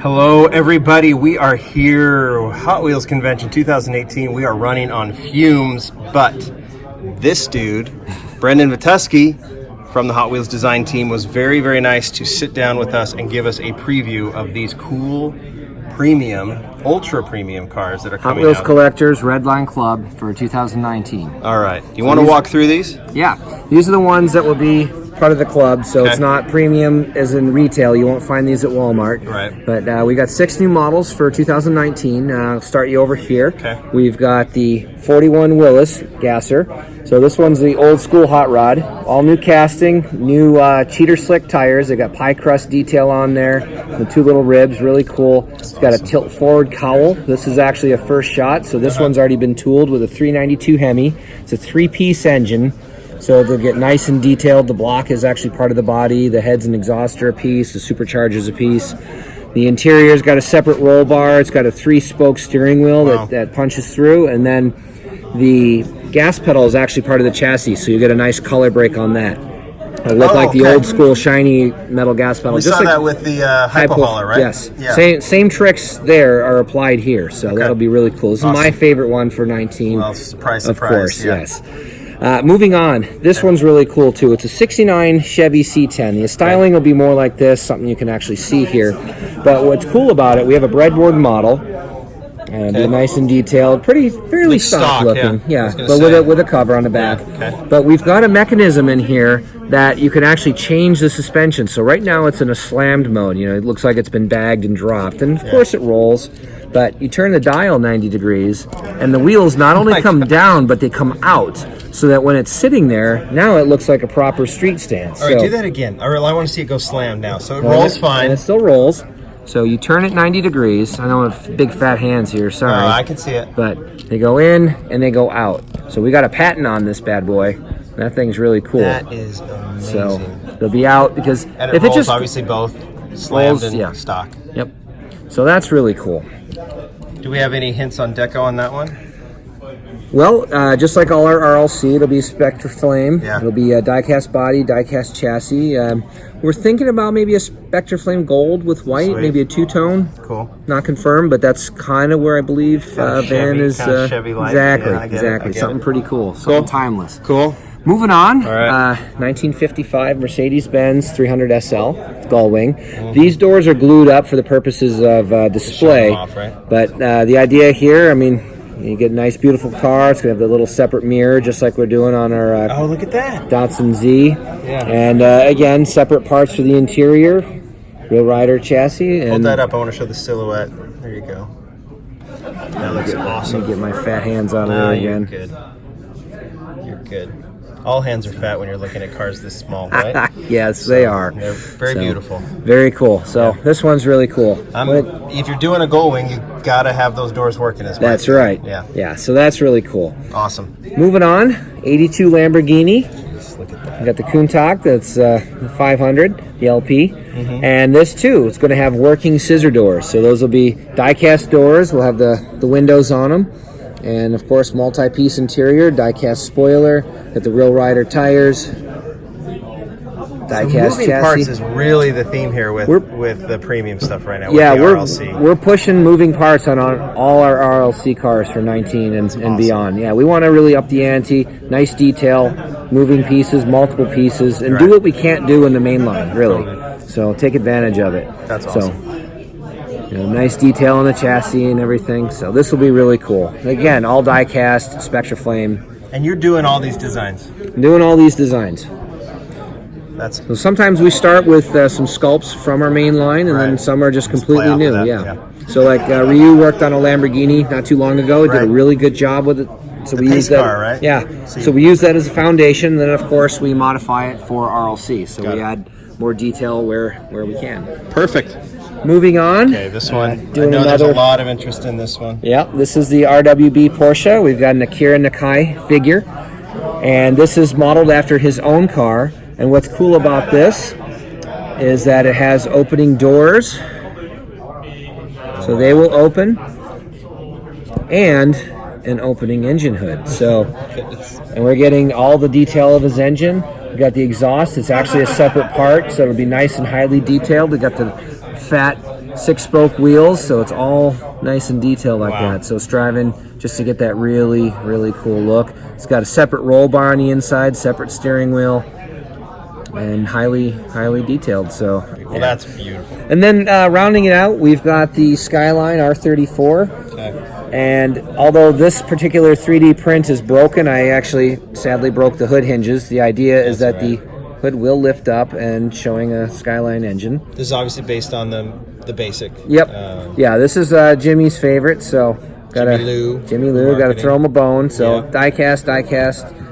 Hello everybody, we are here, Hot Wheels Convention 2018. We are running on fumes, but this dude, Brendon Vetuskey from the Hot Wheels design team, was very, very nice to sit down with us and give us a preview of these cool premium, ultra premium cars that are coming out. Hot Wheels Collectors Redline Club for 2019. All right, do you want to walk through these? Yeah, these are the ones that will be part of the club, so It's not premium as in retail. You won't find these at Walmart. Right. But we got 6 new models for 2019. I'll start you over here. Okay. We've got the 41 Willis Gasser. So this one's the old school hot rod. All new casting, new cheater slick tires. They got pie crust detail on there. The 2 little ribs, really cool. It's got a tilt forward cowl. This is actually a first shot. So this one's already been tooled with a 392 Hemi. It's a 3-piece engine. So they'll get nice and detailed. The block is actually part of the body. The head's an exhauster a piece. The supercharger's a piece. The interior's got a separate roll bar. It's got a 3-spoke steering wheel that punches through. And then the gas pedal is actually part of the chassis. So you get a nice color break on that. It look like the old school shiny metal gas pedal. We saw that with the Hypo Hauler, right? Yes. Yeah. Same tricks there are applied here. So that'll be really cool. This is my favorite one for 19. Well, surprise, of course, yeah. yes. Moving on, this one's really cool too. It's a 69 Chevy C10. The styling will be more like this, something you can actually see here. But what's cool about it, we have a breadboard model. Be nice and detailed, fairly stock looking, but with a cover on the back. But we've got a mechanism in here that you can actually change the suspension. So right now it's in a slammed mode. You know, it looks like it's been bagged and dropped, and of course it rolls. But you turn the dial 90 degrees, and the wheels not only come down, but they come out. So that when it's sitting there, now it looks like a proper street stance. All right, do that again. All right, I want to see it go slam now. So it rolls fine. And it still rolls. So you turn it 90 degrees. I know I have big fat hands here, sorry. I can see it. But they go in and they go out. So we got a patent on this bad boy. That thing's really cool. That is amazing. So they'll be out because and it rolls, obviously both slammed and stock. Yep. So that's really cool. Do we have any hints on deco on that one? Well, just like all our RLC, it'll be Spectra Flame. Yeah. It'll be a die-cast body, die-cast chassis. We're thinking about maybe a Spectra Flame Gold with white, maybe a 2-tone. Cool. Not confirmed, but that's kind of where I believe Van is. Chevy light. Exactly. Something pretty cool. Something timeless. Cool. Moving on, all right. 1955 Mercedes-Benz 300 SL Gullwing. These doors are glued up for the purposes of display. Off, right? But the idea here, I mean, you get a nice, beautiful car. It's going to have the little separate mirror, just like we're doing on our oh, look at that. Datsun Z. Yeah. And again, separate parts for the interior, real rider chassis. And hold that up. I want to show the silhouette. There you go. That looks awesome. Let me get my fat hands on it again. You're good. You're good. All hands are fat when you're looking at cars this small, right? Yes, they are. They're very beautiful. Very cool. So this one's really cool. If you're doing a Gullwing, you gotta have those doors working as well. That's right. Yeah. Yeah. So that's really cool. Awesome. Moving on, 82 Lamborghini. Just look at that. We got the Countach. That's 500, the LP, and this too. It's going to have working scissor doors. So those will be die-cast doors. We'll have the windows on them. And of course, multi-piece interior, die-cast spoiler, got the real rider tires, die-cast moving chassis. Parts is really the theme here with the premium stuff right now. Yeah, with the RLC. We're pushing moving parts on all our RLC cars for 19 and beyond. Yeah, we want to really up the ante, nice detail, moving pieces, multiple pieces, and do what we can't do in the main line, really. So take advantage of it. That's awesome. So, nice detail on the chassis and everything. So this will be really cool. Again, all die-cast, Spectra Flame. And you're doing all these designs? Doing all these designs. So sometimes we start with some sculpts from our main line, and then some are just completely new. Yeah. So like Ryu worked on a Lamborghini not too long ago. Did a really good job with it. So we use that. Car, right? Yeah. So we use that as a foundation. And then of course we modify it for RLC. So we add more detail where we can. Perfect. Moving on. Okay, this one. I know there's a lot of interest in this one. Yeah, this is the RWB Porsche. We've got an Akira Nakai figure, and this is modeled after his own car. And what's cool about this is that it has opening doors, so they will open, and an opening engine hood. So, and we're getting all the detail of his engine. We got the exhaust. It's actually a separate part, so it'll be nice and highly detailed. We got the fat 6-spoke wheels, so it's all nice and detailed like Wow. that. So it's driving just to get that really, really cool look. It's got a separate roll bar on the inside, separate steering wheel, and highly, highly detailed. So, Well, that's beautiful. and then rounding it out, we've got the Skyline R34. Okay. And although this particular 3D print is broken, I actually sadly broke the hood hinges. The idea is that the hood will lift up and showing a Skyline engine. This is obviously based on the basic. Yep. Yeah, this is Jimmy's favorite, so Jimmy Lou. Jimmy Lou, got to Marketing. throw him a bone. So Yeah.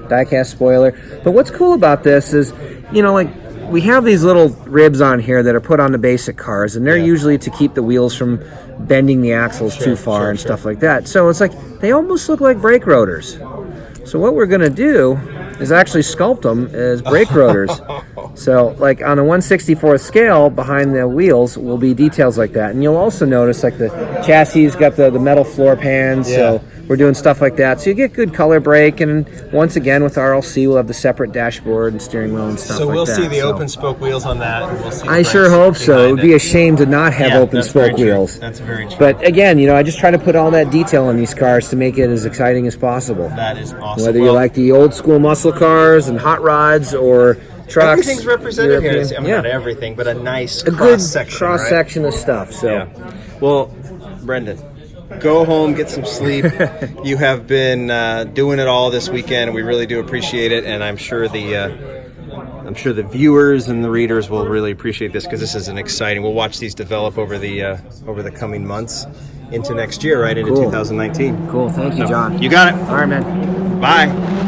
die-cast spoiler. But what's cool about this is, like we have these little ribs on here that are put on the basic cars, and they're Yeah. usually to keep the wheels from bending the axles too far and stuff like that. So it's like they almost look like brake rotors. So what we're going to do is actually sculpt them as brake rotors. So like on a 1/64th scale behind the wheels will be details like that. And you'll also notice like the chassis got the metal floor pans. Yeah. So we're doing stuff like that. So you get good color break. And once again with RLC, we'll have the separate dashboard and steering wheel and stuff So like we'll that. see the So open spoke wheels on that. And we'll see the I sure brakes hope so. It behind would be a shame to not have Yeah, open that's very spoke true. wheels. That's very true. But again, I just try to put all that detail in these cars to make it as exciting as possible. That is awesome. Whether you Well, like the old school muscle cars and hot rods or trucks. everything's represented here. European- I mean, not everything, but a nice a good cross section. cross section of stuff. So Yeah. Well, Brendon, go home, get some sleep. You have been doing it all this weekend, and we really do appreciate it. And I'm sure the viewers and the readers will really appreciate this because this is an exciting. We'll watch these develop over the coming months into next year, right into Cool. 2019. cool. Thank you, John. You got it. All right, man. Bye.